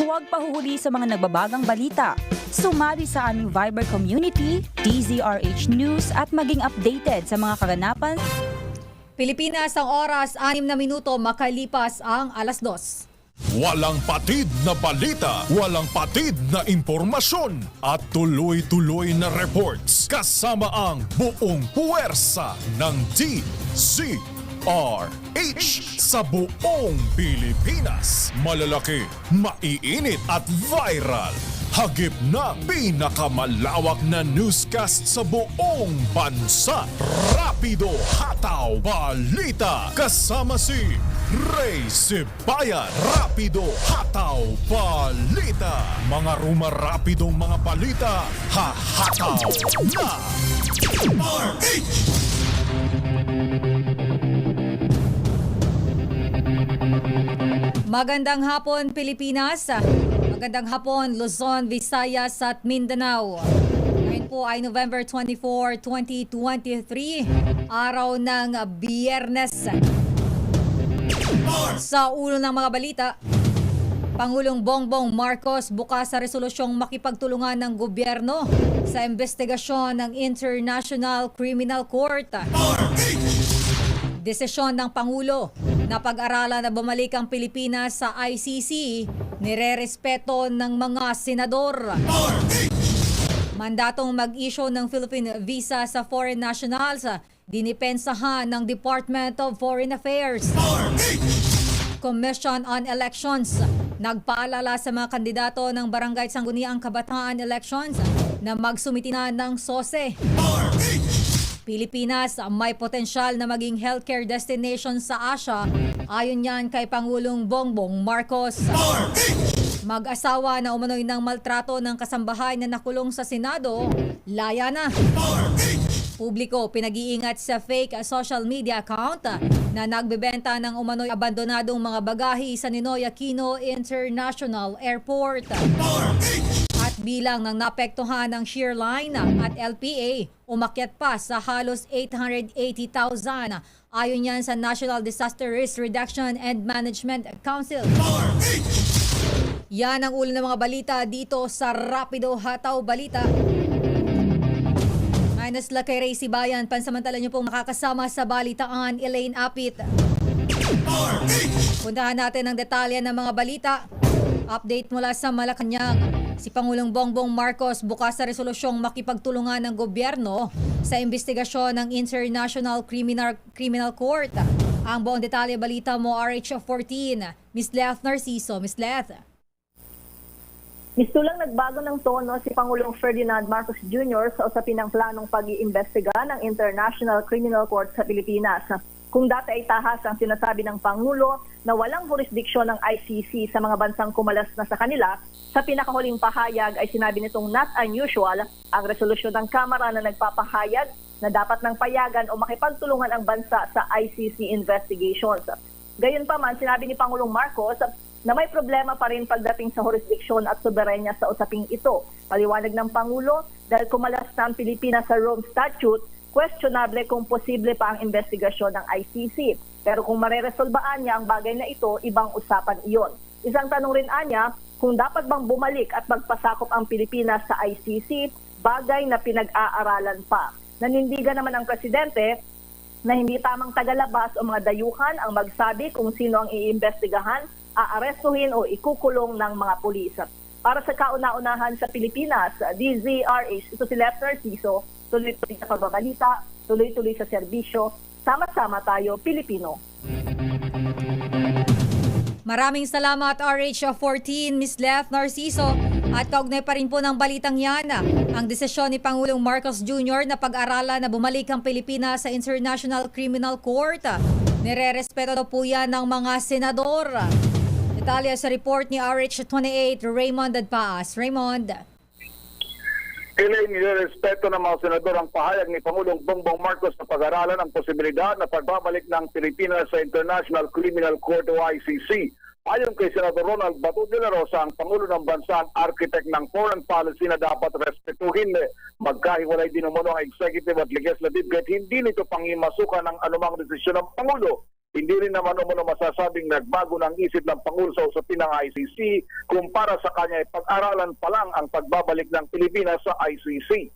Huwag pahuhuli sa mga nagbabagang balita. Sumali sa aming Viber community, DZRH News at maging updated sa mga kaganapan. Pilipinas ang oras, 6 na minuto makalipas ang alas 2. Walang patid na balita, walang patid na impormasyon at tuloy-tuloy na reports kasama ang buong puwersa ng DZRH sa buong Pilipinas. Malalaki, maiinit at viral. Hagip na pinakamalawak na newscast sa buong bansa. Rapido Hataw Balita kasama si Ray Sibayan. Rapido Hataw Balita. Mga rumarapidong mga balita, hahataw na RH! Magandang hapon Pilipinas, magandang hapon Luzon, Visayas at Mindanao. Ngayon po ay November 24, 2023, araw ng Biyernes. Sa ulo ng mga balita, Pangulong Bongbong Marcos bukas sa resolusyong makipagtulungan ng gobyerno sa investigasyon ng International Criminal Court. Desisyon ng Pangulo na pag-aralan na bumalik ang Pilipinas sa ICC, nirerespeto ng mga senador. Mandatong mag-issue ng Philippine visa sa foreign nationals, dinipensahan ng Department of Foreign Affairs. Commission on Elections, nagpaalala sa mga kandidato ng Barangay Sangguniang Kabataan Elections na magsumiti na ng SOSE. Pilipinas may potensyal na maging healthcare destination sa Asia, ayon yan kay Pangulong Bongbong Marcos. Mag-asawa na umano'y ng maltrato ng kasambahay na nakulong sa Senado, laya na. Publiko pinag-iingat sa fake social media account na nagbebenta ng umano'y abandonadong mga bagahe sa Ninoy Aquino International Airport. At bilang ng naapektuhan ng Shearline at LPA, umakyat pa sa halos 880,000 ayon yan sa National Disaster Risk Reduction and Management Council. Yan ang ulo ng mga balita dito sa Rapido Hataw Balita. Minus la kay Ray Sibayan, pansamantala niyo pong makakasama sa balitaan, Elaine Apit. Puntahan natin ang detalye ng mga balita. Update mula sa Malacanang. Si Pangulong Bongbong Marcos bukas sa resolusyong makipagtulungan ng gobyerno sa investigasyon ng International Criminal Court. Ang buong detalye balita mo, RH14, Miss Leth Narciso. Miss Leth. Mistulang nagbago ng tono si Pangulong Ferdinand Marcos Jr. sa usapin ng planong pag-iimbestiga ng International Criminal Court sa Pilipinas. Kung dati ay tahas ang sinasabi ng Pangulo na walang jurisdiksyon ng ICC sa mga bansang kumalas na sa kanila, sa pinakahuling pahayag ay sinabi nitong not unusual ang resolusyon ng Kamara na nagpapahayag na dapat ng payagan o makipagtulungan ang bansa sa ICC investigations. Gayunpaman, sinabi ni Pangulong Marcos na may problema pa rin pagdating sa jurisdiksyon at soberenya sa usaping ito. Paliwanag ng Pangulo, dahil kumalas na ang Pilipinas sa Rome Statute, questionable kung posible pa ang investigasyon ng ICC. Pero kung mareresolbaan niya ang bagay na ito, ibang usapan iyon. Isang tanong rin anya, kung dapat bang bumalik at magpasakop ang Pilipinas sa ICC, bagay na pinag-aaralan pa. Nanindigan naman ang Presidente na hindi tamang tagalabas o mga dayuhan ang magsabi kung sino ang iimbestigahan, aarestuhin o ikukulong ng mga pulis. Para sa kauna-unahan sa Pilipinas, DZRH, ito si Leth Narciso, tuloy-tuloy sa pagbabalita, tuloy-tuloy sa serbisyo, sama-sama tayo, Pilipino. Maraming salamat RH14, Miss Leth Narciso. At kaugnay pa rin po ng balitang yan, ang desisyon ni Pangulong Marcos Jr. na pag-aralan na bumalik ang Pilipinas sa International Criminal Court. Nirerespeto po yan ng mga senador. Detalye sa report ni RH28, Raymond Adpaas. Raymond. Nirerespeto ng mga senador ang pahayag ni Pangulong Bongbong Marcos na pag-aralan ang posibilidad na pagbabalik ng Pilipinas sa International Criminal Court o ICC. Ayon kay Senador Ronald Bato de la Rosa, ang Pangulo ng Bansa ang architect ng foreign policy na dapat respetuhin. Magkahiwalay din umano ang executive at legislative kahit hindi nito pangimasukan ng anumang desisyon ng Pangulo. Hindi rin naman umano masasabing nagbago ng isip ng Pangulo sa usapin ng ICC kung para sa kanya ay pag-aralan pa lang ang pagbabalik ng Pilipinas sa ICC.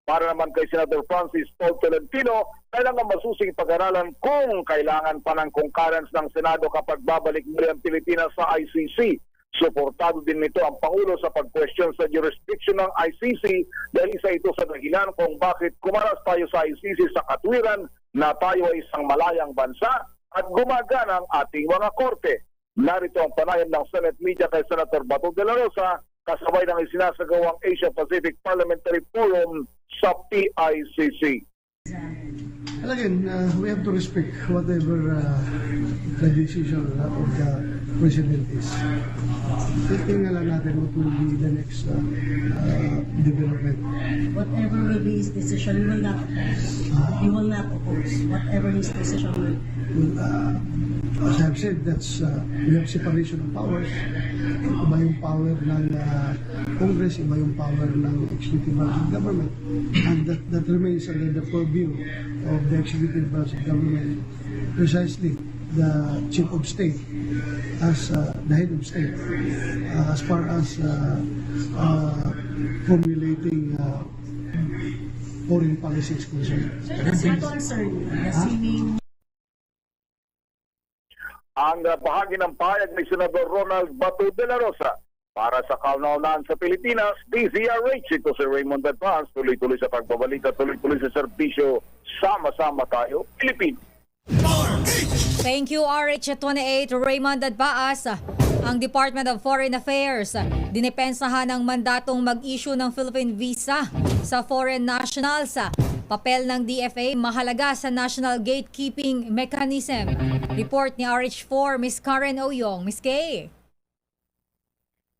Para naman kay Senator Francis Paul Tolentino, kailangan masusing pag-aralan kung kailangan pa ng concurrence ng Senado kapag babalik muli ang Pilipinas sa ICC. Suportado din nito ang Pangulo sa pag-question sa jurisdiction ng ICC dahil isa ito sa dahilan kung bakit kumaras tayo sa ICC sa katwiran na tayo ay isang malayang bansa at gumagana ang ating mga korte. Narito ang panayam ng Senate Media kay Senator Bato de la Rosa kasabay ng isinasagawang Asia-Pacific Parliamentary Forum sa PICC. And again, we have to respect whatever the decision of the President is. Tingnan lang natin what will be the next development. Whatever will be his decision, we will not oppose. We will not oppose whatever his decision will be. As I've said, we have separation of powers. Iba yung power ng Congress, iba yung power ng executive branch of government. And that remains under the purview of the executive branch of government, precisely the chief of state as the head of state as far as formulating foreign policy is concerned. Does that concern you? Assuming Ang bahagi ng pahayag ni Senador Ronald Bato de la Rosa para sa kauna-unahan sa Pilipinas, DZRH. Ito si Raymond Advance, tuloy-tuloy sa pagbabalita, tuloy-tuloy sa serbisyo, sama-sama tayo, Pilipino. Thank you, RH28 Raymond Adbaas. Ang Department of Foreign Affairs dinipensahan ng mandatong mag-issue ng Philippine visa sa foreign nationals. Papel ng DFA mahalaga sa national gatekeeping mechanism. Report ni RH4, Ms. Karen Oyong. Ms. K.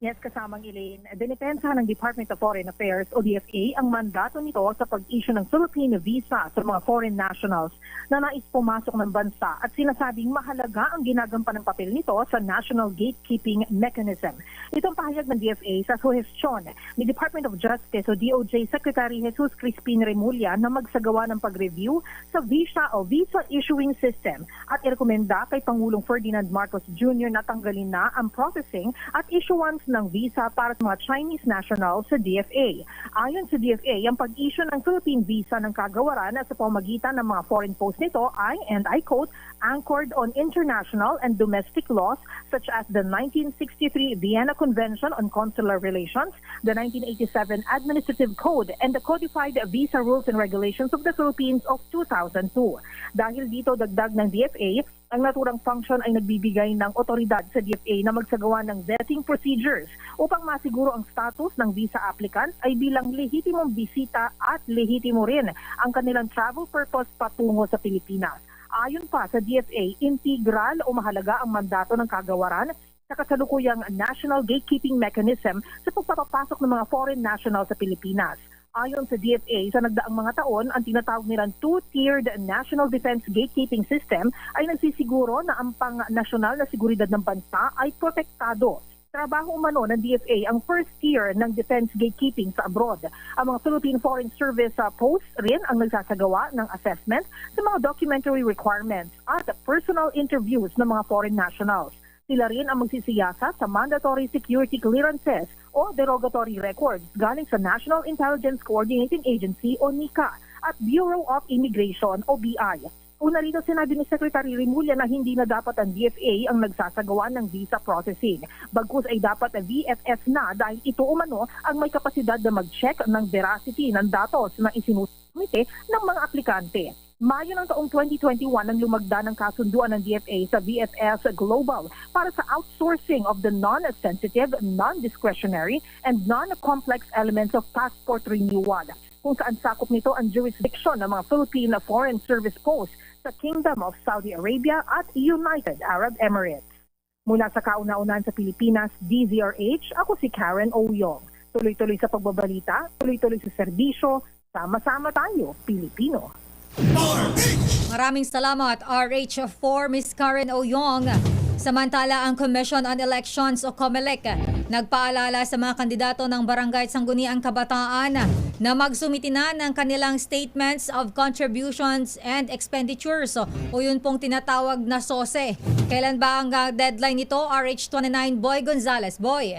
Yes, kasamang Elaine. Dinipensa ng Department of Foreign Affairs o DFA ang mandato nito sa pag-issue ng Philippine visa sa mga foreign nationals na nais pumasok ng bansa at sinasabing mahalaga ang ginagampan ng papel nito sa national gatekeeping mechanism. Itong pahayag ng DFA sa suhestyon ni Department of Justice o DOJ Secretary Jesus Crispin Remulla na magsagawa ng pag-review sa visa o visa issuing system at irekomenda kay Pangulong Ferdinand Marcos Jr. na tanggalin na ang processing at issuance ng visa para sa mga Chinese nationals sa DFA. Ayon sa DFA, ang pag-issue ng Philippine visa ng kagawaran sa pamamagitan ng mga foreign posts nito ay, and I quote, anchored on international and domestic laws such as the 1963 Vienna Convention on Consular Relations, the 1987 Administrative Code, and the Codified Visa Rules and Regulations of the Philippines of 2002. Dahil dito, dagdag ng DFA, ang naturang function ay nagbibigay ng otoridad sa DFA na magsagawa ng vetting procedures upang masiguro ang status ng visa applicant ay bilang lehitimong bisita at lehitimo rin ang kanilang travel purpose patungo sa Pilipinas. Ayon pa sa DFA, integral o mahalaga ang mandato ng kagawaran sa kasalukuyang national gatekeeping mechanism sa pagpapasok ng mga foreign nationals sa Pilipinas. Ayon sa DFA, sa nagdaang mga taon, ang tinatawag nilang two-tiered National Defense Gatekeeping System ay nagsisiguro na ang pang-nasyonal na seguridad ng bansa ay protektado. Trabaho umano ng DFA ang first tier ng defense gatekeeping sa abroad. Ang mga Philippine Foreign Service posts rin ang nagsasagawa ng assessment sa mga documentary requirements at personal interviews ng mga foreign nationals. Sila rin ang magsisiyasat sa mandatory security clearances o derogatory records galing sa National Intelligence Coordinating Agency o NICA at Bureau of Immigration o BI. Una rito sinabi ni Secretary Remulla na hindi na dapat ang DFA ang nagsasagawa ng visa processing. Bagkus ay dapat ang VFS na dahil ito umano ang may kapasidad na mag-check ng veracity ng datos na isinusumite ng mga aplikante. Mayo ng taong 2021 nang lumagda ng kasunduan ng DFA sa VFS Global para sa outsourcing of the non-sensitive, non-discretionary, and non-complex elements of passport renewal, kung saan sakop nito ang jurisdiction ng mga Philippine Foreign Service Posts sa Kingdom of Saudi Arabia at United Arab Emirates. Mula sa kauna-unahan sa Pilipinas, DZRH, ako si Karen Oyong. Tuloy-tuloy sa pagbabalita, tuloy-tuloy sa serbisyo, sama-sama tayo, Pilipino. Maraming salamat, RH4, Ms. Karen Oyong. Samantala, ang Commission on Elections o COMELEC nagpaalala sa mga kandidato ng Barangay Sangguniang Kabataan na magsumiti na ng kanilang Statements of Contributions and Expenditures o yun pong tinatawag na SOSE. Kailan ba ang deadline nito? RH29 Boy Gonzales. Boy.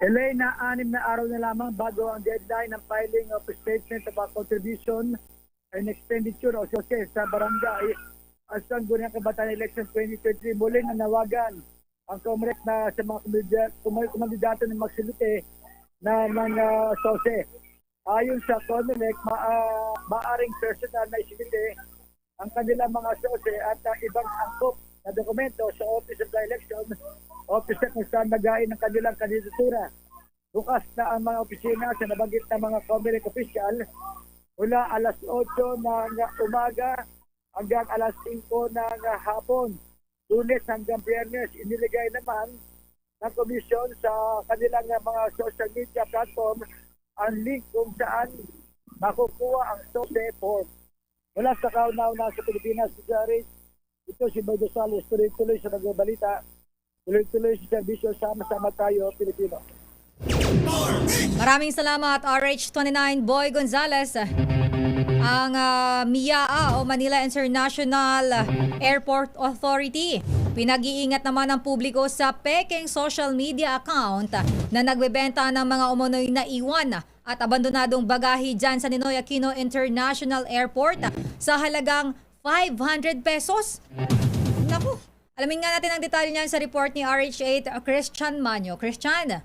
Elena, 6 na araw na lamang bago ang deadline ng filing of statement of contribution and expenditure o SOSE sa barangay Asang Guniang Kabataan Election 2023. Muli na nawagan ang Comrec na sa mga kumandidato ng magsilite na ng SOSE. Ayon sa Comrec, maaring personal na isilite ang kanilang mga SOSE at ibang angkop na dokumento sa Office of the Election Office kung saan nagain ang kanilang kandidatura. Bukas na ang mga opisina sa nabanggit na mga Comelec official mula alas 8 ng umaga hanggang alas 5 ng hapon. Lunes hanggang Biyernes, iniligay naman ng komisyon sa kanilang mga social media platform ang link kung saan makukuha ang SOSE form. Mula sa kauna-una sa Pilipinas, ito si Boy Gonzales, tuloy-tuloy sa nagbabalita, tuloy-tuloy sa serbisyo, sama-sama tayo, Pilipino. Maraming salamat RH29 Boy Gonzales. Ang MIAA o Manila International Airport Authority pinag-iingat naman ng publiko sa peking social media account na nagbebenta ng mga umunoy na iwan at abandonadong bagahe dyan sa Ninoy Aquino International Airport sa halagang 500 pesos. Naku, alamin nga natin ang detalye niyan sa report ni RH8 Christian Manyo. Christian.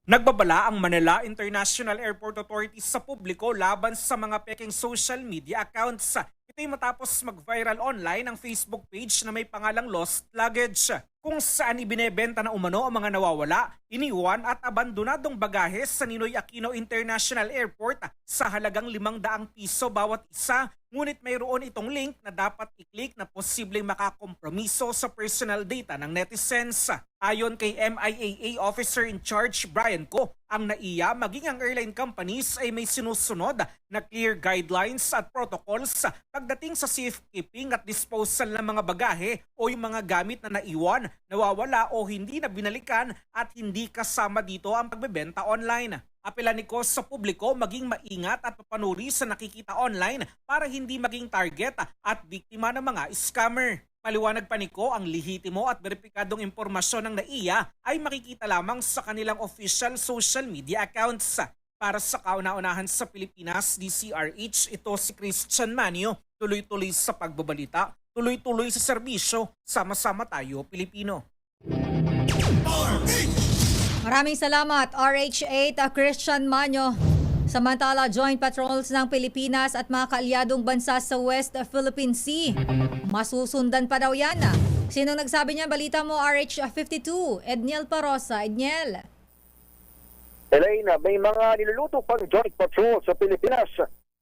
Nagbabala ang Manila International Airport Authority sa publiko laban sa mga peking social media accounts. Ito'y matapos mag-viral online ang Facebook page na may pangalang Lost Luggage, kung saan ibinebenta na umano ang mga nawawala, iniwan at abandonadong bagahe sa Ninoy Aquino International Airport sa halagang 500 piso bawat isa. Ngunit mayroon itong link na dapat i-click na posibleng makakompromiso sa personal data ng netizens. Ayon kay MIAA Officer in Charge Brian Co, ang NAIA maging ang airline companies ay may sinusunod na clear guidelines at protocols pagdating sa safekeeping at disposal ng mga bagahe o yung mga gamit na naiwan, nawawala o hindi na binalikan at hindi kasama dito ang pagbebenta online. Apela ni Cos sa publiko maging maingat at papanuri sa nakikita online para hindi maging target at biktima ng mga scammer. Paliwanag pa ni Co, ang lehitimo at beripikadong impormasyon ng NAIA ay makikita lamang sa kanilang official social media accounts. Para sa kauna-unahan sa Pilipinas, DCRH, ito si Christian Manyo. Tuloy-tuloy sa pagbabalita, tuloy-tuloy sa serbisyo, sama-sama tayo Pilipino. Maraming salamat RH8 Christian Manyo. Samantala, joint patrols ng Pilipinas at mga kaalyadong bansa sa West Philippine Sea. Masusundan pa daw yan. Sinong nagsabi niyan? Balita mo RH52, Edniel Parosa. Edniel. Elena, may mga niluluto pang joint patrol sa Pilipinas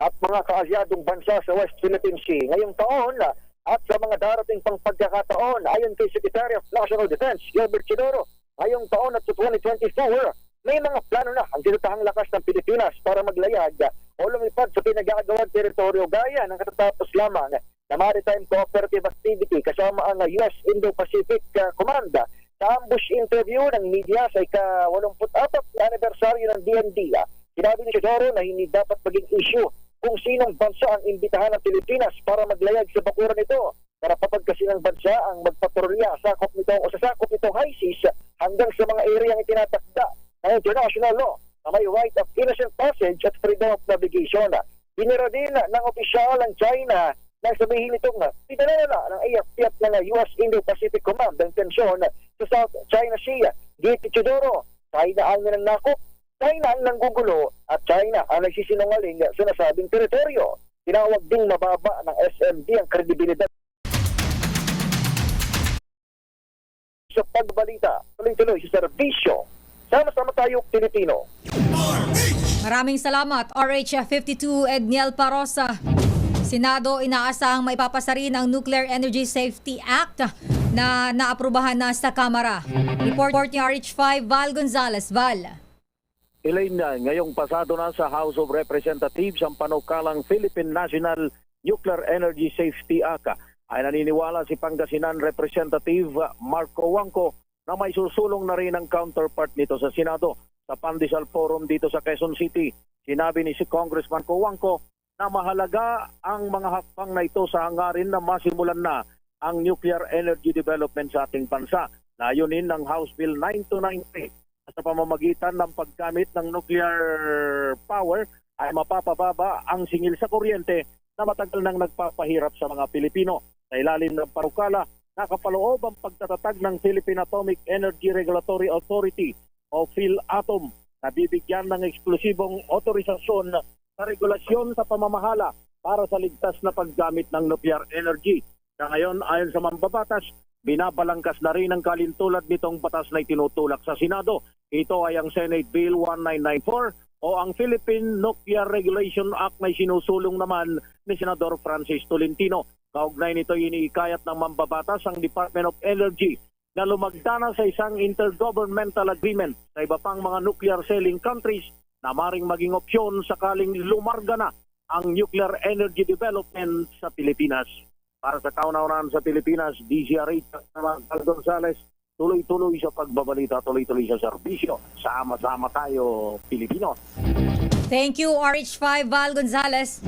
at mga kaalyadong bansa sa West Philippine Sea ngayong taon at sa mga darating pang pagkakataon. Ayon kay Secretary of National Defense Gilbert Chidoro, ngayong taon at sa 2024, may mga plano na ang tinatahang lakas ng Pilipinas para maglayag o lumipad sa pinag-aagawang teritoryo gaya ng katatapos lamang na Maritime Cooperative Activity kasama ang US Indo-Pacific Command. Sa ambush interview ng media sa ika-84 na anibersaryo ng DND, sinabi ni Chidoro na hindi dapat maging issue kung sinong bansa ang imbitahan ng Pilipinas para maglayag sa bakuran ito. Karapatag kasi ng bansa ang magpatrolya sa sakop nitong high seas hanggang sa mga areyang itinatakda ng international law na may right of innocent passage at freedom of navigation. Binira din ng opisyal ng China nang sabihin itong pinanala ng AFP at ng US Indo-Pacific Command ng tensyon sa South China Sea. Giti Chidoro, China ang nanakop, China ang nanggugulo at China ang nagsisinungaling sa nasabing teritoryo. Tinawag ding mababa ng SMD ang kredibilidad sa pagbalita, tuloy-tuloy sa serbisyo. Sama-sama tayo, Pilipino. Maraming salamat RH52 Edniel Parosa. Senado inaasahang maipapasa rin ang Nuclear Energy Safety Act na naaprubahan na sa Kamara. Report ni RH5 Val Gonzales. Val. Elaine, ngayong pasado na sa House of Representatives ang panukalang Philippine National Nuclear Energy Safety Act. Ay naniniwala si Pangasinan Representative Marco Wangco na may susulong na rin ang counterpart nito sa Senado. Sa Pandesal Forum dito sa Quezon City, Sinabi ni si Congressman Cojuangco na mahalaga ang mga hakbang na ito sa hangarin na masimulan na ang nuclear energy development sa ating bansa. Layunin ng House Bill 9293 sa pamamagitan ng paggamit ng nuclear power ay mapapababa ang singil sa kuryente na matagal nang nagpapahirap sa mga Pilipino. Sa ilalim ng parukala, nakapaloob ang pagtatatag ng Philippine Atomic Energy Regulatory Authority o PhilAtom na bibigyan ng eksklusibong otorisasyon sa regulasyon sa pamamahala para sa ligtas na paggamit ng nuclear energy. Na ngayon, ayon sa mambabatas, binabalangkas na rin ang kalintulad nitong batas na itinutulak sa Senado. Ito ay ang Senate Bill 1994 o ang Philippine Nuclear Regulation Act na sinusulong naman ni Senador Francis Tolentino. Kaugnay nito iniikayat ng mambabatas ang Department of Energy na lumagdana sa isang intergovernmental agreement sa iba pang mga nuclear selling countries na maring maging opsyon sakaling lumarga na ang nuclear energy development sa Pilipinas. Para sa kauna-unahan sa Pilipinas, DZRH naman Cal Gonzales, tuloy-tuloy sa pagbabalita, tuloy-tuloy sa serbisyo. Sama-sama tayo, Pilipino. Thank you, RH5 Val Gonzales.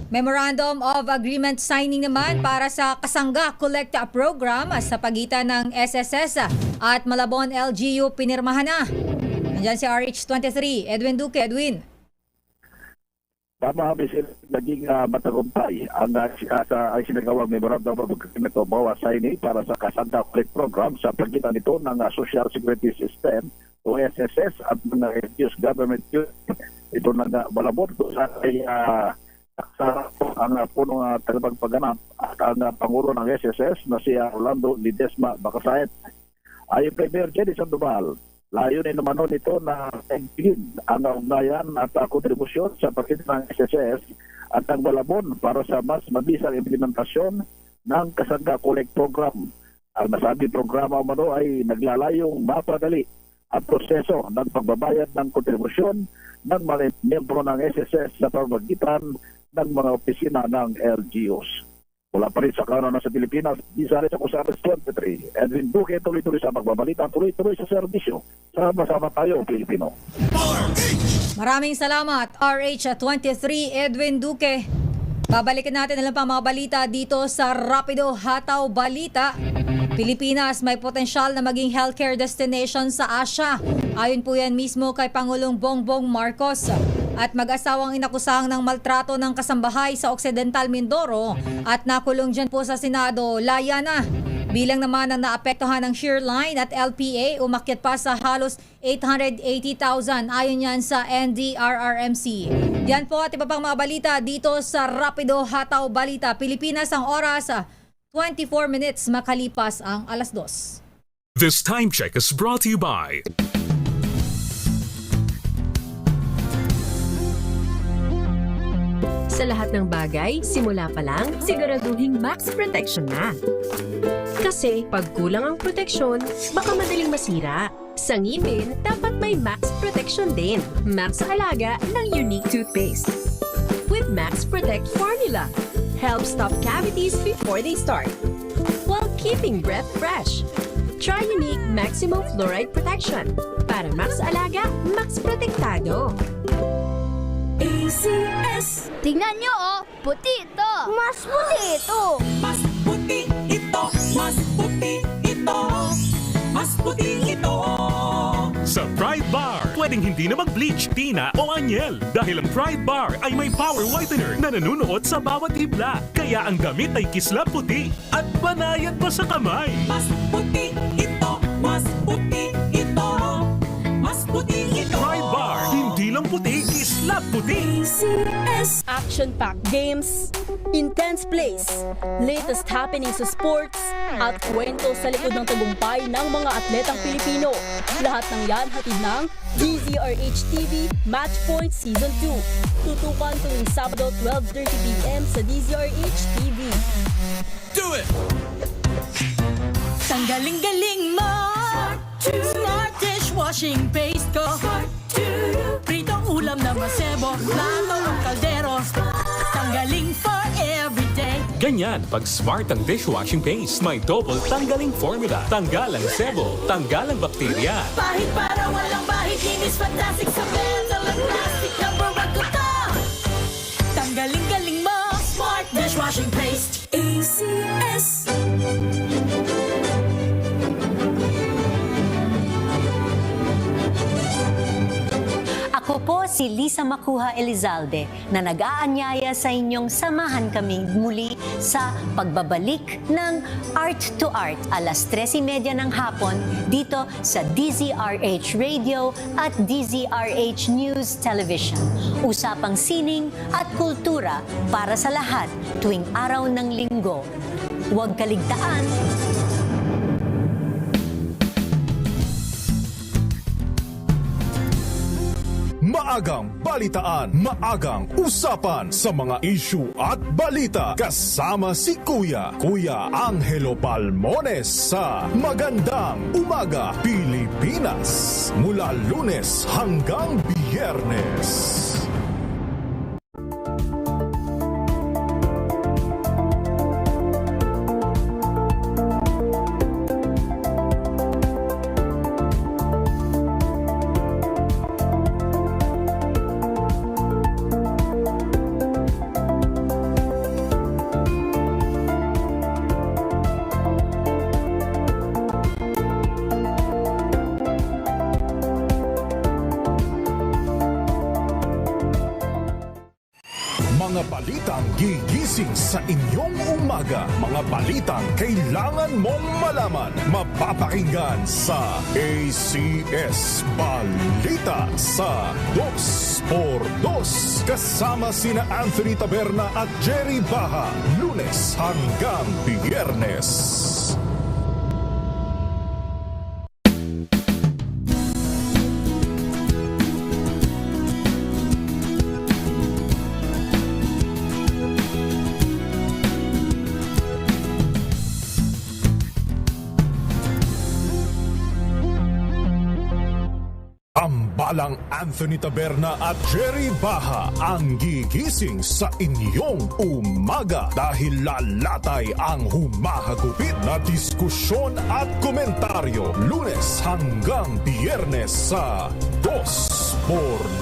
Memorandum of Agreement signing naman para sa Kasangga Collecta Program sa pagitan ng SSS at Malabon LGU pinirmahan na. Nandiyan si RH23, Edwin Duque. Edwin. Tama, naging matagumpay ang sinagawang memorandum of agreement o MOA signing para sa Kasangga Collect Program sa pagitan nito ng Social Security System o SSS at ng reduced government unit. Ito na Malabon sa ang punong tagapagpaganap at ang Pangulo ng SSS na si Orlando Ledesma Bacasait. Ayon kay Mayor Jenny Sandoval, layunin naman nito na pagpigin ang ugnayan at kontribusyon sa pagitan ng SSS at ang Malabon para sa mas mabisang implementasyon ng Kasangga Collect Program. Ang nasabing programa umano ay naglalayong mapadali ang proseso ng pagbabayad ng kontribusyon ng mga miyembro ng SSS sa pamamagitan ng mga opisina ng LGUs. Mula pa rin sa kanan sa Pilipinas, Disares ako sa RH23. Edwin Duque, tuloy-tuloy sa pagbabalita, tuloy-tuloy sa serbisyo. Sama-sama tayo, Pilipino. Maraming salamat, RH23 Edwin Duque. Babalikan natin na lang pa mga balita dito sa Rapido Hataw Balita. Pilipinas may potensyal na maging healthcare destination sa Asia. Ayon po yan mismo kay Pangulong Bongbong Marcos. At mag-asawang inakusang ng maltrato ng kasambahay sa Occidental Mindoro at nakulong dyan po sa Senado, laya na. Bilang naman ang naapektuhan ng Shearline at LPA, umakyat pa sa halos 880,000 ayon yan sa NDRRMC. Yan po at iba pang mga balita dito sa Rapido Hataw Balita. Pilipinas ang oras 24 minutes makalipas ang alas 2. This time check is brought to you by Sa lahat ng bagay, simula pa lang, siguraduhing max protection na. Kasi pag kulang ang proteksyon, baka madaling masira. Sa ngipin, dapat may max protection din. Max Alaga ng Unique Toothpaste. With Max Protect Formula, helps stop cavities before they start, while keeping breath fresh. Try Unique Maximum Fluoride Protection. Para Max Alaga, Max Protektado. ACS. Tingnan nyo, oh! Puti ito! Mas puti ito! Mas puti ito! Mas puti ito! Mas puti ito! sa Pride Bar. Pwedeng hindi na mag-bleach, tina o anyel dahil ang Pride Bar ay may power whitener na nanunuot sa bawat hibla. Kaya ang damit ay kislap puti at banayad pa sa kamay. Mas puti ito, mas puti ito, mas puti ito. Pride Bar, hindi lang puti, kislap puti. ACS. Action-packed games, intense plays, latest happenings sa sports, at kwento sa likod ng tagumpay ng mga atletang Pilipino. Lahat ng yan hatid ng DZRH TV Match Point Season 2. Tutukan tuwing Sabado 12:30 PM sa DZRH TV. Do it! Tanggaling-galing mo! Smart dishwashing paste ko. Pritong ulam na masebo, plato ng kaldero. Tanggaling for everyday. Ganyan pag smart ang dishwashing paste. May double tanggaling formula. Tanggal ang sebo, tanggal ang bakterya. Bahid para walang bahid, linis fantastic sa mental at washing paste. ACS. Ako po si Lisa Macuja Elizalde na nag-aanyaya sa inyong samahan kaming muli sa pagbabalik ng Art to Art alas 3:30 ng hapon dito sa DZRH Radio at DZRH News Television. Usapang sining at kultura para sa lahat tuwing araw ng linggo. Huwag kaligtaan. Maagang balitaan, maagang usapan sa mga issue at balita kasama si Kuya Angelo Palmones sa Magandang Umaga Pilipinas mula Lunes hanggang Biyernes. Mga balitang gigising sa inyong umaga. Mga balitang kailangan mong malaman. Mapapakinggan sa ACS Balita sa 2x2 kasama sina Anthony Taberna at Jerry Baha. Lunes hanggang Biyernes. Ambalang Anthony Taberna at Jerry Baha ang gigising sa inyong umaga dahil lalatay ang humahagupit na diskusyon at komentaryo Lunes hanggang Biyernes sa 2x2.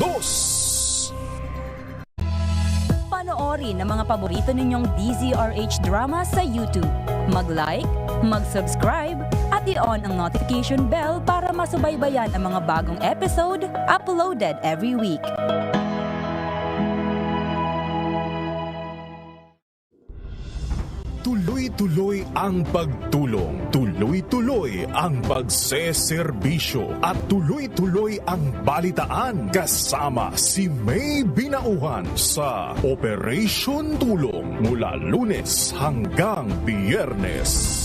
Panoorin ang mga paborito ninyong DZRH drama sa YouTube. Mag-like, mag-subscribe, at i-on ang notification bell para masubaybayan ang mga bagong episode uploaded every week. Tuloy-tuloy ang pagtulong, tuloy-tuloy ang pagseserbisyo at tuloy-tuloy ang balitaan kasama si May Binauhan sa Operation Tulong mula Lunes hanggang Biyernes.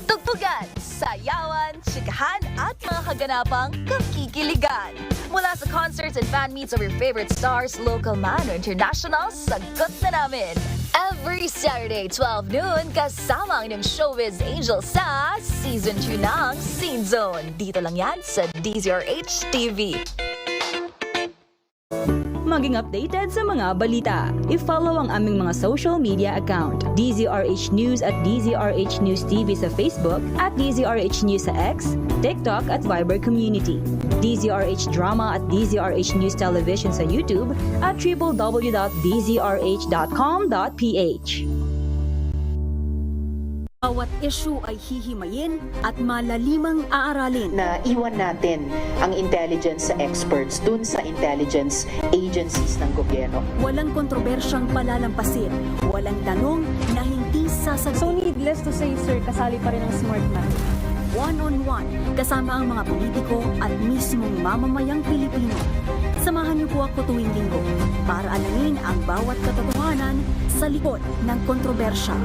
Tugtugan, sayawan, chikahan at mga kaganapang kakikiligan. Mula sa concerts and fan meets of your favorite stars, local man o international, sagot na namin. Every Saturday, 12 noon, kasama ang inyong showbiz angel sa Season 2 ng Scene Zone. Dito lang yan sa DZRH TV. Maging updated sa mga balita. I-follow ang aming mga social media account. DZRH News at DZRH News TV sa Facebook at DZRH News sa X, TikTok at Viber Community. DZRH Drama at DZRH News Television sa YouTube at www.dzrh.com.ph. Bawat issue ay hihimayin at malalimang aaralin. Na iwan natin ang intelligence experts dun sa intelligence agencies ng gobyerno. Walang kontrobersyang palalampasin. Walang tanong na hindi sasagot. So needless to say, sir, kasali pa rin ang smart man. One-on-one, kasama ang mga politiko at mismong mamamayang Pilipino. Samahan niyo po ako tuwing linggo para alamin ang bawat katotohanan sa likod ng kontrobersya.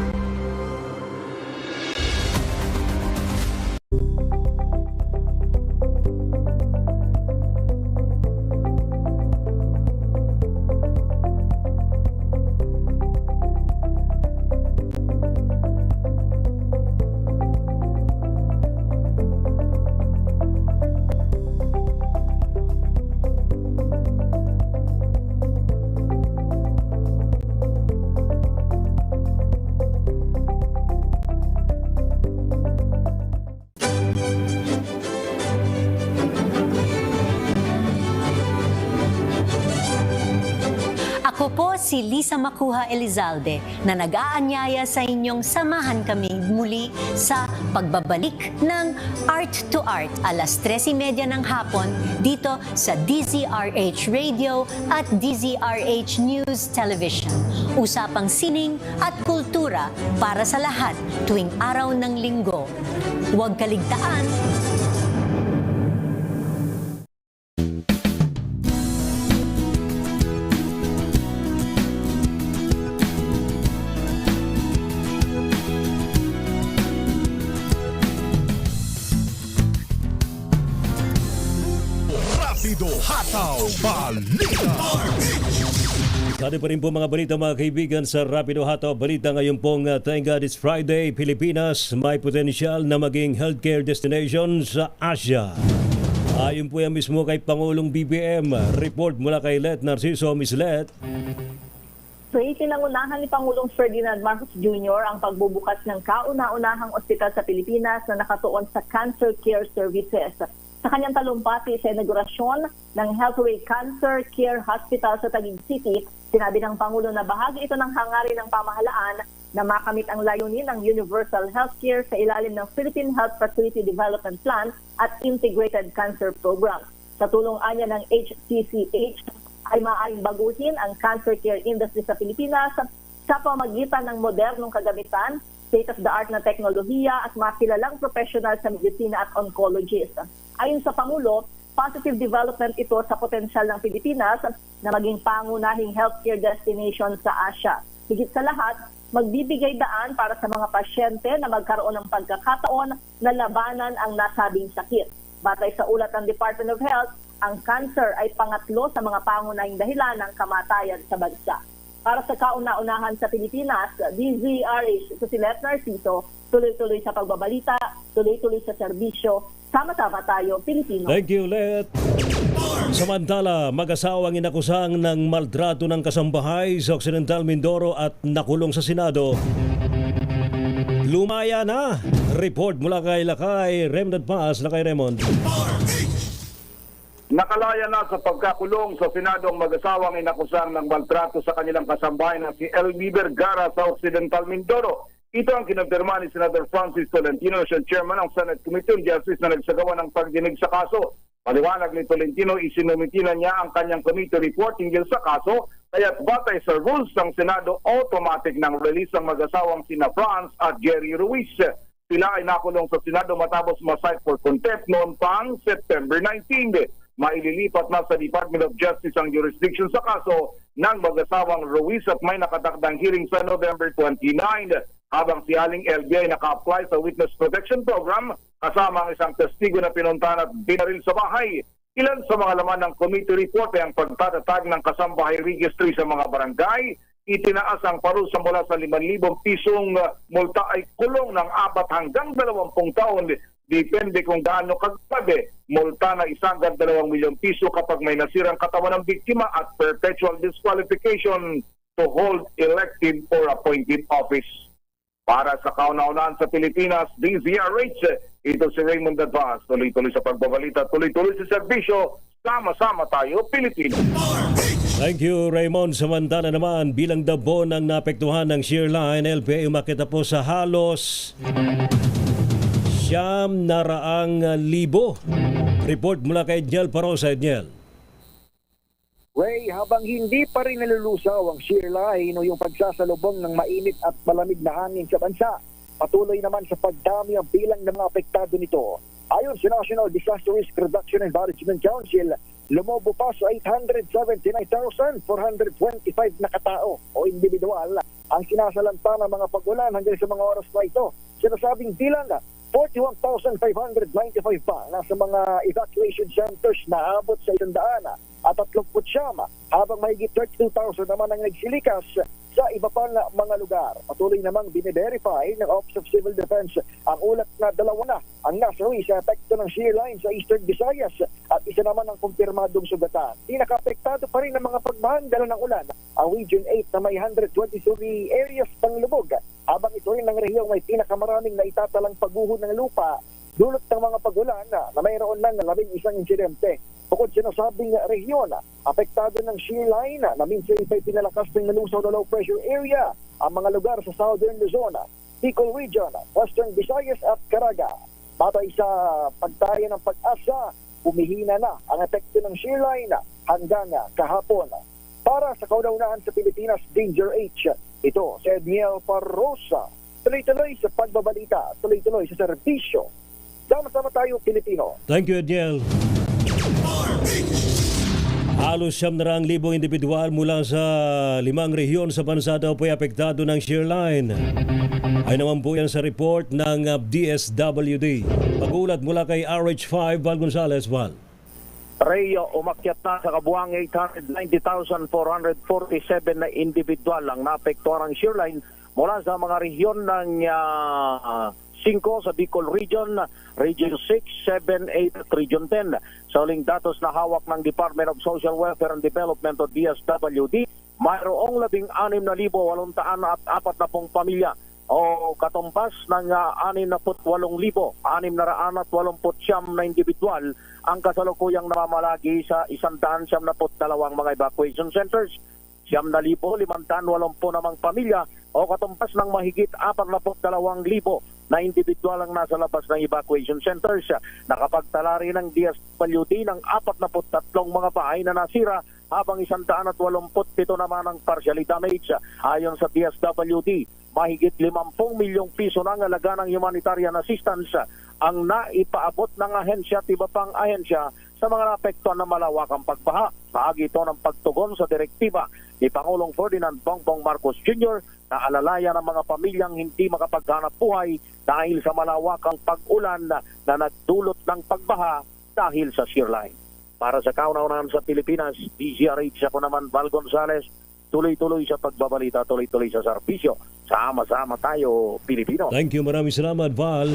si Lisa Macuha Elizalde na nag-aanyaya sa inyong samahan kami muli sa pagbabalik ng Art to Art alas 13:30 ng hapon dito sa DZRH Radio at DZRH News Television. Usapang sining at kultura para sa lahat tuwing araw ng linggo. Huwag kaligtaan. Rapido Hataw Balita. Kani pa rin po mga balita mga kaibigan sa Rapido Hataw Balita ngayon pong thank God it's Friday. Pilipinas may potensyal na maging healthcare destination sa Asia. Ayon po yan mismo kay Pangulong BBM. Report mula kay Let Narciso. Miss Let. So itinangunahan ni Pangulong Ferdinand Marcos Jr. ang pagbubukas ng kauna-unahang ospital sa Pilipinas na nakatuon sa cancer care services. Sa kanyang talumpati sa inaugurasyon ng Healthway Cancer Care Hospital sa Taguig City, sinabi ng Pangulo na bahagi ito ng hangarin ng pamahalaan na makamit ang layunin ng Universal Healthcare sa ilalim ng Philippine Health Facility Development Plan at Integrated Cancer Program. Sa tulong anya ng HCCH ay maaaring baguhin ang cancer care industry sa Pilipinas sa pamagitan ng modernong kagamitan, state-of-the-art na teknolohiya at mga kilalang professional sa medisina at oncologist. Ayon sa Pangulo, positive development ito sa potensyal ng Pilipinas na maging pangunahing healthcare destination sa Asia. Higit sa lahat, magbibigay daan para sa mga pasyente na magkaroon ng pagkakataon na labanan ang nasabing sakit. Batay sa ulat ng Department of Health, ang cancer ay pangatlo sa mga pangunahing dahilan ng kamatayan sa bansa. Para sa kauna-unahan sa Pilipinas, DZRH, si Let Narciso, tuloy-tuloy sa pagbabalita, tuloy-tuloy sa serbisyo, sama-sama tayo, Pilipino. Thank you, Let. Samantala, mag-asawang inakusang ng maltrato ng kasambahay sa Occidental Mindoro at nakulong sa Senado. Lumaya na. Report mula kay Lakay Raymond Paz. Lakay Raymond. Nakalaya na sa pagkakulong sa Senado ang mag-asawang inakusang ng maltrato sa kanilang kasambahay na si LB Vergara sa Occidental Mindoro. Ito ang kinonfirma ni Senator Francis Tolentino, siya chairman ng Senate Committee on Justice na nagsagawa ng pagdinig sa kaso. Paliwanag ni Tolentino, isinumitinan niya ang kanyang committee report hinggil sa kaso, kaya't batay sa rules ng Senado, automatic ng release ang mag-asawang sina Franz at Jerry Ruiz. Sila ay nakulong sa Senado matapos ma-cite for contempt noon pang September 19. Maililipat na sa Department of Justice ang jurisdiction sa kaso ng mag-asawang Ruiz at may nakatakdang hearing sa November 29. Habang si Aling LB ay naka-apply sa Witness Protection Program kasama ang isang testigo na pinuntahan at binaril sa bahay. Ilan sa mga laman ng committee report ay ang pagtatatag ng kasambahay registry sa mga barangay. Itinaas ang parusa mula sa 5,000 pisong multa ay kulong ng 4 hanggang 20 taon. Depende kung gaano kagabi. Multa na 1 hanggang 2 milyong piso kapag may nasirang katawan ng biktima at perpetual disqualification to hold elected or appointed office. Para sa kauna-unahan sa Pilipinas, DZRH, ito si Raymond Advaz. Tuloy-tuloy sa pagbabalita, tuloy-tuloy sa serbisyo. Sama-sama tayo, Pilipino. Thank you, Raymond. Samantala naman, bilang dabo ng naapektuhan ng shear line, LPA umakita po sa halos 900,000. Report mula kay Edniel Parosa. Edniel. Ray, habang hindi pa rin nalulusaw ang shear line o yung pagsasalubong ng mainit at malamig na hangin sa bansa, patuloy naman sa pagdami ang bilang ng mga apektado nito. Ayon sa National Disaster Risk Reduction and Management Council, lumobo pa sa 879,425 na katao o individual ang sinasalanta ng mga pag-ulan hanggang sa mga oras na ito. Sinasabing bilang 41,595 pa nasa mga evacuation centers na abot sa 100 at 39 habang mahigit 32,000 naman ang nagsilikas sa iba pang mga lugar. Patuloy namang bine-verify ng Office of Civil Defense ang ulat na 2 na ang nasawi sa epekto ng shear line sa Eastern Visayas at isa naman ang kumpirmadong sugatan. Pinaka-apektado pa rin ng mga pagmahangdala ng ulan ang Region 8 na may 123 areas ng lubog habang ito rin ang rehiyong may pinakamaraming naitatalang pagguho ng lupa dulot ng mga pag-ulan na mayroon lang 11 insidente. Bukod sinasabing rehiyon, apektado ng shear line na minsan ito'y pinalakas ng nalusaw na low pressure area ang mga lugar sa Southern Luzon, Bicol Region, Western Visayas at Caraga. Batay sa pagtaya ng Pag-asa, humihina na ang epekto ng shear line hanggang kahapon. Para sa kauna-unahan sa Pilipinas, Danger H. Ito si Edniel Parrosa. Tuloy-tuloy sa pagbabalita, tuloy-tuloy sa serbisyo. Sama-sama tayo, Pilipino. Thank you, Ediel. Halos 700,000 individual mula sa 5 rehiyon sa bansa daw po'y apektado ng shear line. Ay naman po yan sa report ng DSWD. Pagulat mula kay RH5, Val Gonzales. Val. Rayo, umakyat na sa kabuang 890,447 na individual ang naapektuhan ng shear line mula sa mga rehiyon ng 5 sa Bicol Region, Region 6, 7, 8 at Region 10. Sa uling datos na hawak ng Department of Social Welfare and Development o DSWD, mayroong 16,840 pamilya o katumpas ng 68,689 na individual ang kasalukuyang namamalagi sa 172 mga evacuation centers. 7,580 namang pamilya o katumpas ng mahigit 42,000 na individual ang nasa labas ng evacuation centers. Nakapagtala rin ng DSWD ng 43 mga bahay na nasira habang 187 naman ang partially damaged. Ayon sa DSWD, mahigit 50 milyong piso ng halaga ng humanitarian assistance ang naipaabot ng ahensya at iba pang ahensya sa mga naapektuhan ng malawakang pagbaha. Paagi ito ng pagtugon sa direktiba ni Pangulong Ferdinand Bongbong Marcos Jr. na alalayan ng mga pamilyang hindi makapaghanap buhay dahil sa malawakang pag-ulan na nagdulot ng pagbaha dahil sa shear line. Para sa kauna-unahan sa Pilipinas, DZRH, ako naman Val Gonzales, tuloy-tuloy sa pagbabalita, tuloy-tuloy sa serbisyo. Sama-sama tayo, Pilipino. Thank you, maraming salamat, Val.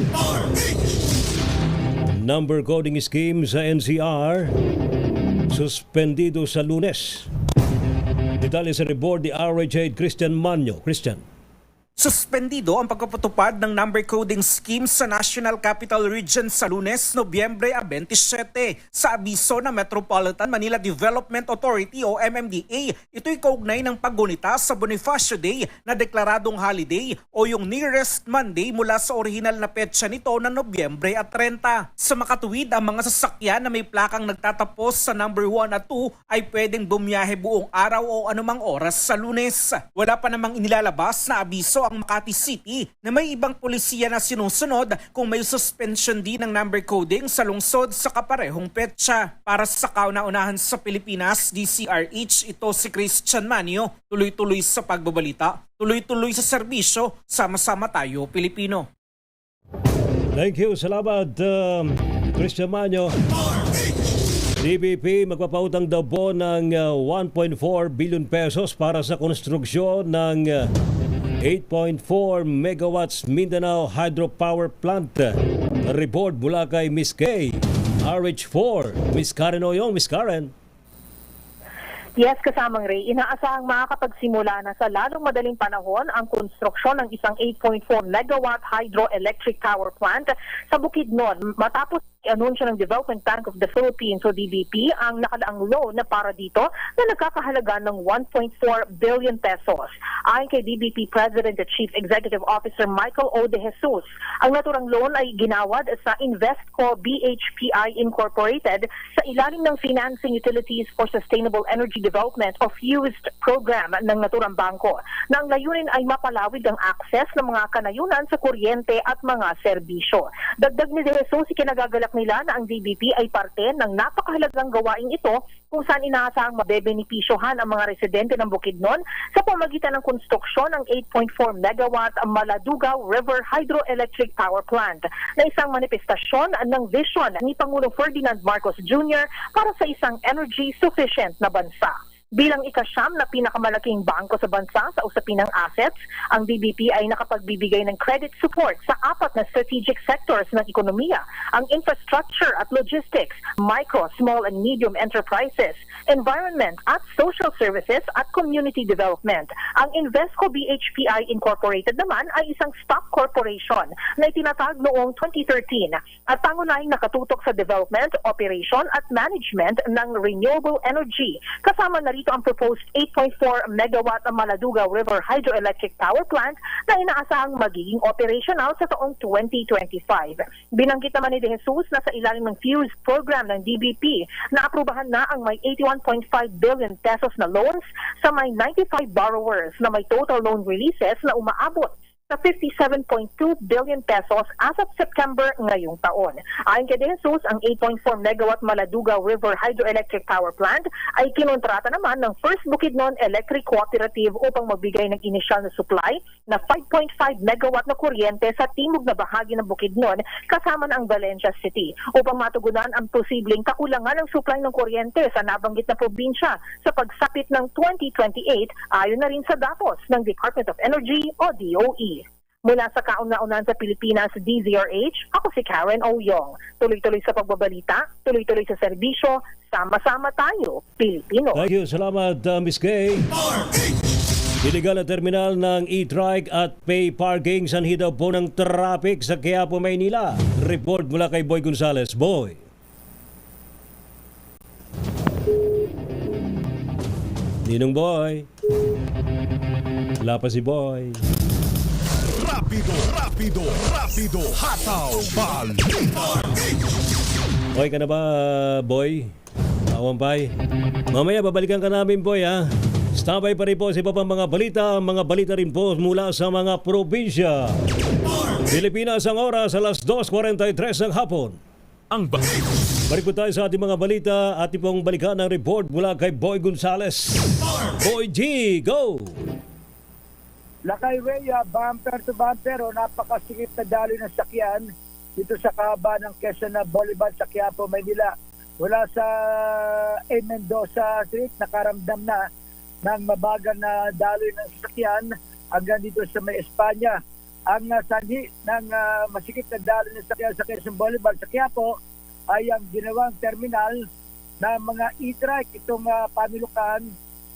Number coding scheme sa NCR suspendido sa Lunes. Detalye sa report ni RH8 Christian Manyo. Christian. Suspendido ang pagpapatupad ng number coding scheme sa National Capital Region sa Lunes, Nobyembre 27. Sa abiso ng Metropolitan Manila Development Authority o MMDA, ito'y kaugnay ng paggunita sa Bonifacio Day na deklaradong holiday o yung nearest Monday mula sa orihinal na petsa nito na Nobyembre 30. Sa makatuwid, ang mga sasakyan na may plakang nagtatapos sa number 1 at 2 ay pwedeng bumiyahe buong araw o anumang oras sa Lunes. Wala pa namang inilalabas na abiso ang Makati City na may ibang polisiya na sinusunod kung may suspension din ng number coding sa lungsod sa kaparehong petsa. Para sa kauna-unahan sa Pilipinas, DCRH, ito si Christian Manyo. Tuloy-tuloy sa pagbabalita, tuloy-tuloy sa serbisyo, sama-sama tayo Pilipino. Thank you, salamat Christian Manyo. DBP magpapautang daw po ng 1.4 billion pesos para sa konstruksyon ng 8.4 megawatts Mindanao Hydropower Plant. Report mula kay Miss K. RH4. Miss Karen Oyong. Miss Karen. Yes, kasamang Ray, inaasahang makakapagsimula na sa lalong madaling panahon ang konstruksyon ng isang 8.4 megawatt hydroelectric power plant sa Bukidnon matapos i-anunsyo ng Development Bank of the Philippines o DBP ang nakalaang loan na para dito na nagkakahalaga ng 1.4 billion pesos. Ayon kay DBP President at Chief Executive Officer Michael O. De Jesus, ang naturang loan ay ginawad sa Investco BHPI Incorporated sa ilalim ng Financing Utilities for Sustainable Energy Development o FUSed program ng naturang bangko na ang layunin ay mapalawig ang access ng mga kanayunan sa kuryente at mga serbisyo. Dagdag ni De Jesus, ikinagagalak nila na ang DBP ay parte ng napakahalagang gawain ito kung saan inaasahang mabebenepisyohan ang mga residente ng Bukidnon sa pamagitan ng konstruksyon ng 8.4 megawatt Maladugaw River Hydroelectric Power Plant na isang manifestasyon ng vision ni Pangulong Ferdinand Marcos Jr. para sa isang energy sufficient na bansa. Bilang ikasyam na pinakamalaking bangko sa bansa sa usapin ng assets, ang DBP ay nakapagbibigay ng credit support sa 4 na strategic sectors ng ekonomiya, ang infrastructure at logistics, micro, small and medium enterprises, environment at social services at community development. Ang Invesco BHPI Incorporated naman ay isang stock corporation na itinatag noong 2013 at pangunahing nakatutok sa development, operation at management ng renewable energy. Kasama na ito ang proposed 8.4 megawatt Maladuga River Hydroelectric Power Plant na inaasahang magiging operational sa taong 2025. Binanggit naman ni De Jesus na sa ilalim ng FUSE program ng DBP na aprubahan na ang may 81.5 billion pesos na loans sa may 95 borrowers na may total loan releases na umaabot sa 57.2 billion pesos as of September ngayong taon. Ayon kay De Jesus, ang 8.4 megawatt Maladuga River Hydroelectric Power Plant ay kinontrata naman ng First Bukidnon Electric Cooperative upang magbigay ng inisyal na supply na 5.5 megawatt na kuryente sa timog na bahagi ng Bukidnon kasama na ang Valencia City upang matugunan ang posibleng kakulangan ng supply ng kuryente sa nabanggit na probinsya sa pagsapit ng 2028 ayon na rin sa datos ng Department of Energy o DOE. Mula sa kauna-unan sa Pilipinas, DZRH, ako si Karen Oyong. Tuloy-tuloy sa pagbabalita, tuloy-tuloy sa serbisyo, sama-sama tayo, Pilipino. Thank you. Salamat, Miss Kay. Iligal na terminal ng e-trike at pay parking sanhi daw po ng traffic sa Quiapo, Maynila. Report mula kay Boy Gonzales. Boy. Ninong Boy. Wala pa si Boy. Rapido, hataw, balita. Okay ka na ba, Boy? Awampay. Mamaya babalikan ka namin, Boy, ha? Standby pa rin po sa iba pang mga balita rin po mula sa mga probinsya. Pilipinas ang oras alas 2:43 ng hapon. Balik po tayo sa ating mga balita at ipong balikan ng report mula kay Boy Gonzales. Boy G, go! Lakay Ray, bumper to bumper, napakasikip na daloy ng sakyan dito sa kahaba ng Quezon Boulevard sa Quiapo, Maynila. Mula sa Mendoza Street, nakaramdam na ng mabagal na daloy ng sakyan hanggang dito sa may Espanya. Ang sanhi ng masikip na daloy ng sakyan sa Quezon Boulevard sa Quiapo ay ang ginawang terminal ng mga e-trike, itong pamilukan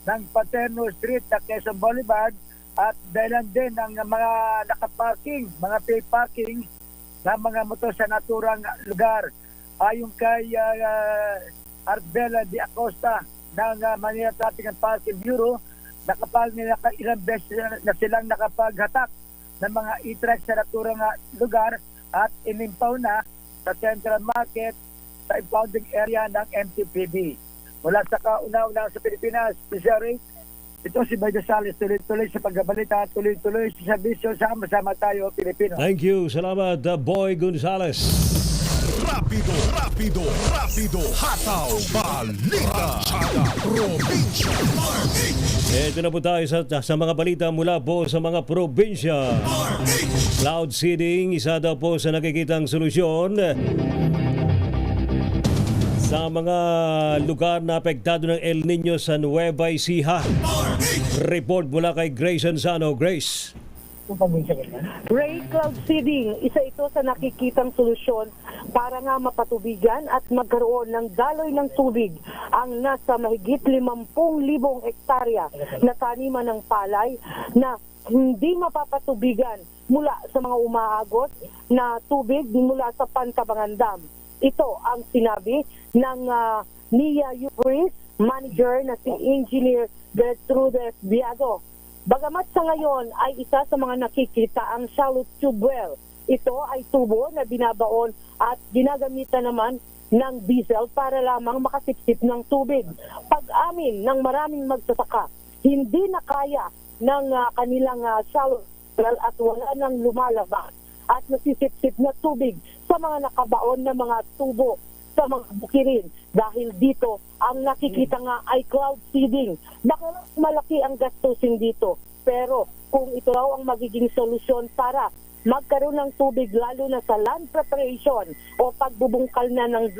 ng Paterno Street sa Quezon Boulevard at dahilan din ng mga nakaparking, mga pay parking ng mga motor sa naturang lugar. Ayon kay Arbela de Acosta ng Manila Traffic and Parking Bureau, ilang beses na silang nakapaghatak ng mga e-trike sa naturang lugar at inimpaw na sa Central Market sa impounding area ng MTPB. Mula sa kauna-una sa Pilipinas, ito si Boy Gonzales, tuloy-tuloy sa pagbabalita, tuloy-tuloy sa serbisyo, sama-sama tayo, Pilipino. Thank you. Salamat, Boy Gonzales. Rapido, hataw, balita. Probinsya. Ito na po tayo sa mga balita mula po sa mga probinsya. Cloud seeding, isa daw po sa nakikitang solusyon sa mga lugar na apektado ng El Nino sa Nueva Ecija. Report mula kay Grace Ansano. Grace. Ray, cloud seeding, isa ito sa nakikitang solusyon para nga mapatubigan at magkaroon ng daloy ng tubig ang nasa mahigit 50,000 hektarya na taniman ng palay na hindi mapapatubigan mula sa mga umaagot na tubig mula sa Pantabangan Dam. Ito ang sinabi ng NIA Euphris manager na si Engineer Gertrude Biago. Bagamat sa ngayon ay isa sa mga nakikita ang shallow tube well. Ito ay tubo na binabaon at ginagamitan naman ng diesel para lamang makasipsip ng tubig. Pag-amin ng maraming magsasaka, hindi na kaya ng kanilang shallow well at wala nang lumalabas at nasisipsip na tubig sa mga nakabaon na mga tubo sa mga bukirin. Dahil dito, ang nakikita nga ay cloud seeding. Malaki ang gastusin dito. Pero kung ito raw ang magiging solusyon para magkaroon ng tubig lalo na sa land preparation o pagbubungkal na ng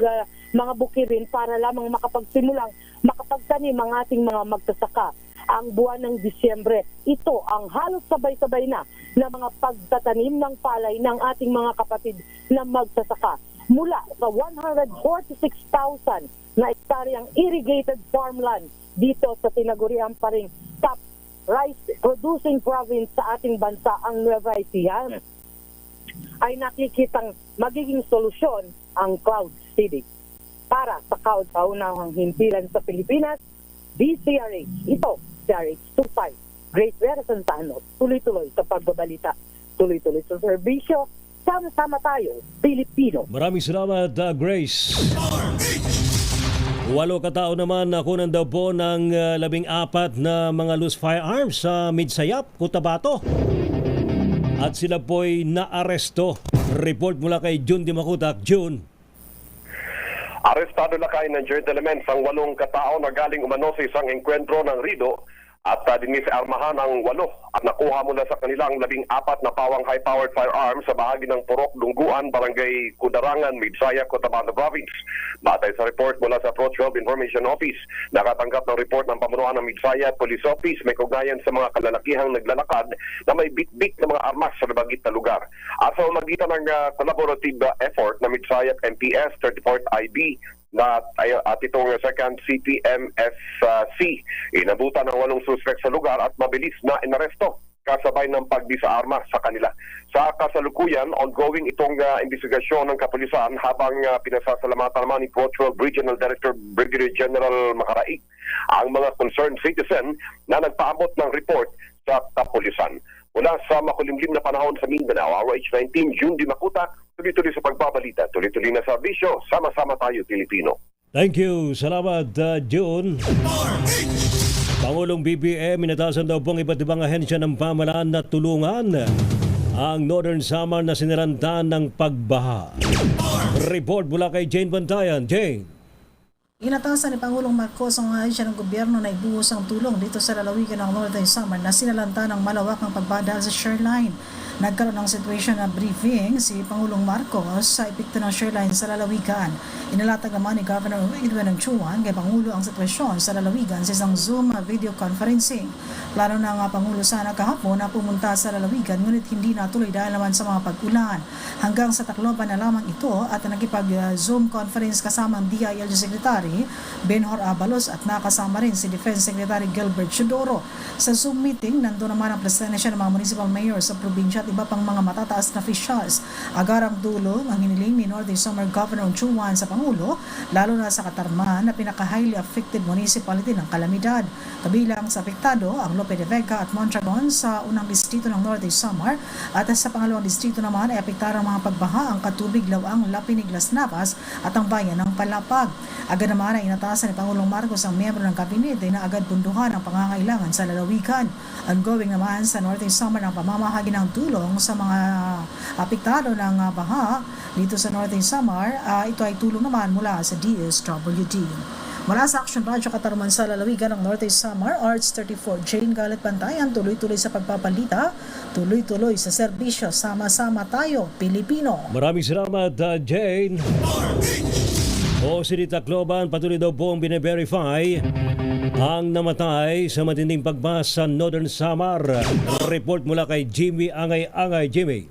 mga bukirin para lamang makapagsimulang makapagtanim ang ating mga magsasaka. Ang buwan ng Disyembre, ito ang halos sabay-sabay na mga pagtatanim ng palay ng ating mga kapatid na magsasaka. Mula sa 146,000 na ektaryang irrigated farmland dito sa tinaguriang pa ring top rice producing province sa ating bansa, ang Nueva Ecija, ay nakikitang magiging solusyon ang cloud seeding. Para sa kauna-unahang himpilan sa Pilipinas, DZRH, ito, DZRH25, Great Vera Santano, tuloy-tuloy sa pagbabalita, tuloy-tuloy sa serbisyo, sama-sama tayo, Pilipino. Maraming salamat, Grace. 8 katao naman nakunan daw po ng 14 na mga loose firearms sa Midsayap, Cotabato. At sila po'y naaresto. Report mula kay June Dimakutak. June. Arestado na kayo ng joint elements ang 8 katao na galing umano sa isang engkwentro ng Rido at dinisarmahan ang 8 at nakuha mula sa kanilang 14 na pawang high-powered firearms sa bahagi ng Purok, Dungguan, Barangay Kudarangan, Midsaya, Cotabato Province. Batay sa report mula sa Approach Help Information Office, nakatanggap ng report ng pamunuan ng Midsaya Police Office may kugnayan sa mga kalalakihang naglalakad na may bit-bit na mga armas sa nabagit na lugar. At sa magitan ng collaborative effort na Midsaya MPS 34th IB at itong second CPMSC, inabutan ng 8 suspect sa lugar at mabilis na inaresto kasabay ng pagdisarma sa kanila. Sa kasalukuyan, ongoing itong investigasyon ng kapulisan habang pinasasalamatan naman ni Approach Regional Director Brigadier General Makaraig ang mga concerned citizen na nagpaabot ng report sa kapulisan. Mula sa makulimlim na panahon sa Mindanao, RH19, June Dimakuta, tuloy-tuloy sa pagbabalita, tuloy-tuloy na serbisyo, sama-sama tayo Pilipino. Thank you. Salamat, June. Pangulong BBM, inatasan daw pong iba't ibang ahensya ng pamahalaan na tulungan ang Northern Samar na sinirantan ng pagbaha. Report mula kay Jane Bantayan. Jane. Inatasan ni Pangulong Marcos ang ahensya ng gobyerno na ibuhos ang tulong dito sa lalawigan ng Northern Samar na sinalanta ng malawakang pagbaha sa shoreline. Nagkaroon ng situation na briefing si Pangulong Marcos sa epekto ng shoreline sa lalawigan. Inalatag naman ni Governor Edwin Chuan kay Pangulo ang sitwasyon sa lalawigan sa isang Zoom video conferencing. Plano na nga Pangulo sana kahapon na pumunta sa lalawigan ngunit hindi natuloy dahil naman sa mga pag-ulan. Hanggang sa Tacloban na lamang ito at nakipag-Zoom conference kasama ang DILG Secretary Benhor Abalos at nakasama rin si Defense Secretary Gilbert Chodoro. Sa Zoom meeting, nandun naman ang presensya ng mga municipal mayor sa probinsya at iba pang mga matataas na officials. Agarang tulong ang hiniling ni Northern Samar Governor Chuan sa Pangulo, lalo na sa Katarman na pinaka-highly affected municipality ng kalamidad. Kabilang sa apektado ang Lope de Vega at Mondragon sa unang distrito ng Northern Samar at sa pangalawang distrito naman ay apektado ang mga pagbaha ang Katubig, Lawang, Lapinig, Las Navas at ang bayan ng Palapag. Agad naman ay inatasan ni Pangulong Marcos ang miyembro ng kabinete na agad punduhan ang pangangailangan sa lalawigan. Ongoing naman sa Northern Samar ang pamamahagi ng tulong sa mga apektado ng baha dito sa Northern Samar. Ito ay tulong naman mula sa DSWD. Mula sa Action Radio Katarman sa lalawigan ng Northern Samar, Arts 34, Jane Galit Bantayan, tuloy-tuloy sa pagpapalita, tuloy-tuloy sa serbisyo, sama-sama tayo, Pilipino. Maraming salamat, Jane. O City Tacloban, patuloy daw po ang bine-verify ang namatay sa matinding pagbaha sa Northern Samar. Report mula kay Jimmy Angay-Angay. Jimmy.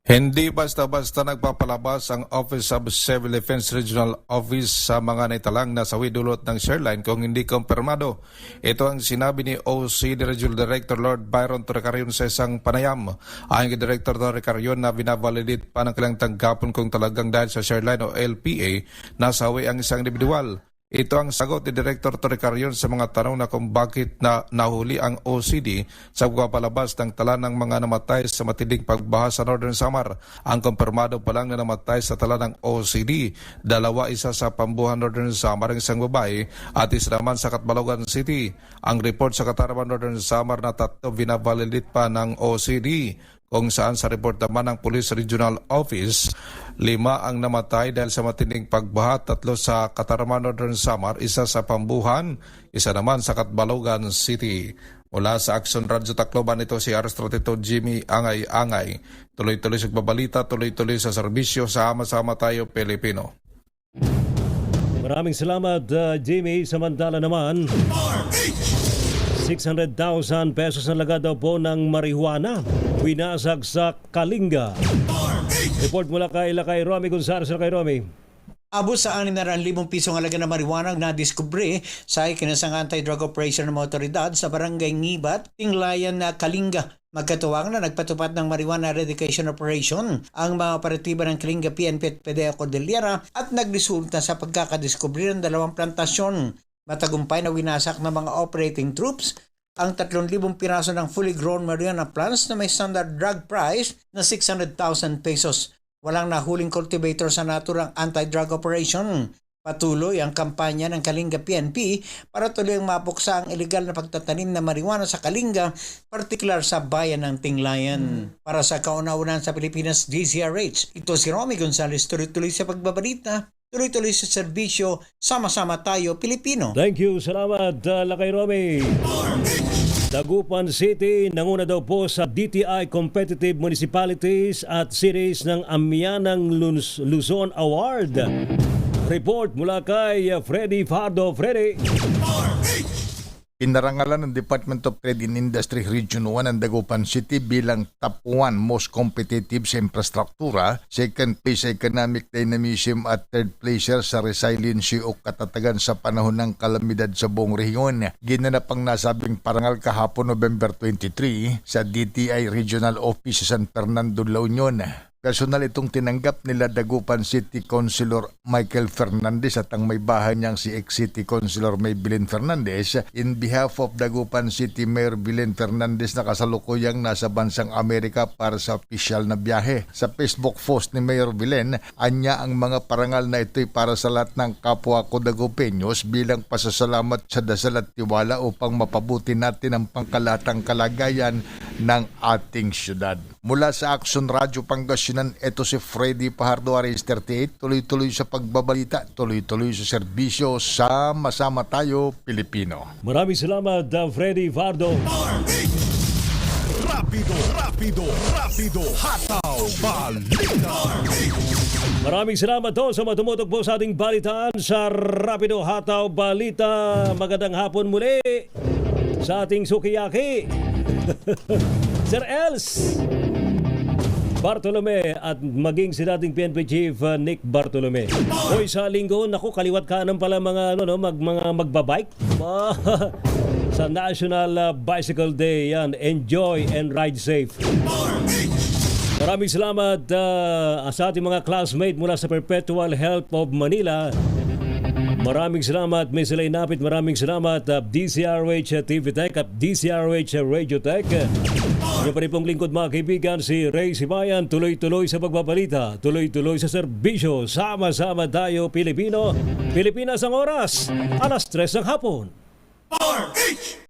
Hindi basta-basta nagpapalabas ang Office of Civil Defense Regional Office sa mga naitalang na sawi dulot ng shoreline kung hindi kumpirmado. Ito ang sinabi ni OCD Regional Director Lord Byron Torrecarion sa isang panayam. Ayon kay Director Torrecarion na binavalidate pa ng kailang tanggapon kung talagang dahil sa shoreline o LPA nasawi ang isang individual. Ito ang sagot ni Director Torrecarion sa mga tanong na kung bakit na nahuli ang OCD sa pagpapalabas ng tala ng mga namatay sa matinding pagbaha sa Northern Samar. Ang kumpirmado pa lang na namatay sa tala ng OCD, 2 isa sa Pambuhan Northern Samar, isang babae at isa naman sa Catbalogan City. Ang report sa Katarman Northern Samar na 3 binavalidate pa ng OCD. Kung saan sa report naman ng Police Regional Office, 5 ang namatay dahil sa matinding pagbaha, 3 sa Katarman Northern Samar, 1 sa Pambuhan, 1 naman sa Catbalogan City. Mula sa Action Radio Tacloban, ito si Arstratito Jimmy Angay-Angay. Tuloy-tuloy sa pagbabalita, tuloy-tuloy sa serbisyo, sama-sama tayo Pilipino. Maraming salamat, Jimmy. Samantala naman, 600,000 pesos ang laga daw po ng marijuana winasag sa Kalinga. Report mula kay Romy Gonzales. Kay Romy. Abot sa 600,000 pisong halaga na marijuana na diskubre sa ikinasang anti-drug operation ng mga otoridad sa barangay Ngibat, Tinglayan na Kalinga. Magkatuwang na nagpatupad ng marijuana eradication operation ang mga operatiba ng Kalinga PNP at PDEA Cordillera at nagresulta sa pagkakadiskubre ng 2 plantasyon. Matagumpay na winasak ng mga operating troops ang 3,000 piraso ng fully grown marijuana plants na may standard drug price na 600,000 pesos. Walang nahuling cultivator sa naturang anti-drug operation. Patuloy ang kampanya ng Kalinga PNP para tuloy ang mapuksa ang ilegal na pagtatanim ng marijuana sa Kalinga, partikular sa bayan ng Tinglayan. Para sa kauna-unahan sa Pilipinas DZRH, ito si Romy Gonzales, tuloy-tuloy sa pagbabalita, tuloy-tuloy sa serbisyo, sama-sama tayo Pilipino. Thank you, salamat kay Romy. Dagupan City nanguna daw po sa DTI Competitive Municipalities at Cities ng Amianang Luzon Award. Report mula kay Freddy Fardo. Freddy. Inarangalan ng Department of Trade and Industry Region 1 ng Dagupan City bilang top 1 most competitive sa infrastruktura, second place sa economic dynamism at third place sa resiliency o katatagan sa panahon ng kalamidad sa buong rehiyon. Ginanap ang nasabing parangal kahapon November 23 sa DTI Regional Office sa San Fernando, La Union. Personal itong tinanggap nila Dagupan City Councilor Michael Fernandez at ang may bahay niyang si ex-City Councilor Maybelline Fernandez in behalf of Dagupan City Mayor Belen Fernandez na kasalukuyang nasa bansang Amerika para sa opisyal na biyahe. Sa Facebook post ni Mayor Belen, anya ang mga parangal na ito'y para sa lahat ng kapwa ko Dagupeños bilang pasasalamat sa dasal at tiwala upang mapabuti natin ang pangkalatang kalagayan ng ating syudad. Mula sa Action Radio Pangasinan, ito si Freddy Fajardo, Aris 38. Tuloy-tuloy sa pagbabalita, tuloy-tuloy sa serbisyo, sama-sama tayo Pilipino. Maraming salamat, Freddy Fajardo. Rapido, hataw, balita. Maraming salamat to sa matumutok po sa ating balitaan sa Rapido Hataw Balita. Magandang hapon muli sa ating sukiyaki. Sir Els Bartolome at maging si dating PNP Chief Nick Bartolome. Hoy, sa linggo, naku, kaliwat kanan pala mga magbabike. Sa National Bicycle Day yan. Enjoy and ride safe. Maraming salamat sa ating mga classmate mula sa Perpetual Help of Manila. Maraming salamat, Miss Elaine Napit. Maraming salamat, DCRH TV Tech at DCRH Radio Tech. Yung pa rin pong lingkod mga kaibigan, si Ray Sibayan. Tuloy-tuloy sa pagbabalita, tuloy-tuloy sa serbisyo. Sama-sama tayo Pilipino. Pilipinas ang oras, 3:00 ng hapon.